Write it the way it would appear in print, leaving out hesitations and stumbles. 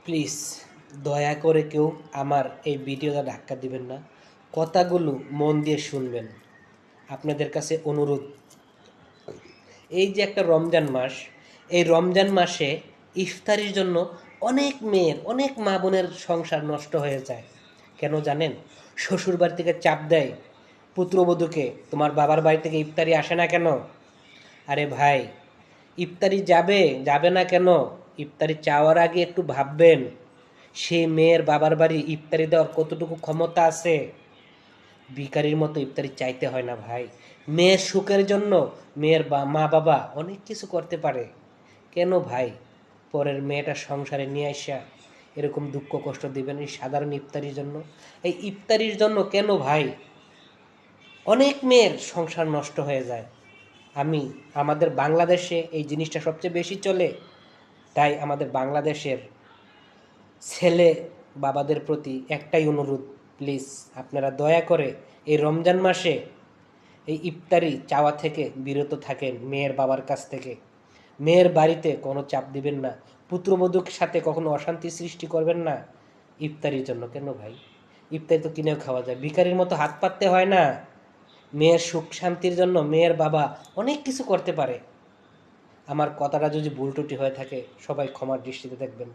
Please দয়া করে কেউ আমার এই ভিডিওটা ধাক্কা দিবেন না, কথাগুলো মন দিয়ে শুনবেন। আপনাদের কাছে অনুরোধ, এই যে একটা রমজান মাস, এই রমজান মাসে ইফতারির জন্য অনেক মেয়ের, অনেক মা বোনের সংসার নষ্ট হয়ে যায়। কেন জানেন? শ্বশুর বাড়ি থেকে চাপ দেয় পুত্রবধূকে, তোমার বাবার বাড়ি থেকে ইফতারি আসে না কেন? আরে ভাই, ইফতারি যাবে যাবে না কেন? ইফতারি চাওয়ার আগে একটু ভাববেন, সেই মেয়ের বাবার বাড়ি ইফতারি দেওয়ার কতটুকু ক্ষমতা আছে। ভিখারির মতো ইফতারি চাইতে হয় না ভাই। মেয়ের সুখের জন্য মেয়ের মা বাবা অনেক কিছু করতে পারে। কেন ভাই পরের মেয়েটা সংসারে নিয়ে আসা এরকম দুঃখ কষ্ট দিবেন এই সাধারণ ইফতারির জন্য? এই ইফতারির জন্য কেন ভাই অনেক মেয়ের সংসার নষ্ট হয়ে যায়? আমাদের বাংলাদেশে এই জিনিসটা সবচেয়ে বেশি চলে, তাই আমাদের বাংলাদেশের ছেলে বাবাদের প্রতি একটাই অনুরোধ, প্লিজ আপনারা দয়া করে এই রমজান মাসে এই ইফতারি চাওয়া থেকে বিরত থাকেন। মেয়ের বাবার কাছ থেকে মেয়ের বাড়িতে কোনো চাপ দিবেন না, পুত্রবধূর সাথে কখনো অশান্তি সৃষ্টি করবেন না ইফতারির জন্য। কেন ভাই? ইফতারি তো কিনেও খাওয়া যায়, ভিখারির মতো হাত পাততে হয় না। মেয়ের সুখ শান্তির জন্য মেয়ের বাবা অনেক কিছু করতে পারে। আমার কথাটা যদি ভুল ত্রুটি হয়ে থাকে সবাই ক্ষমার দৃষ্টিতে দেখবেন।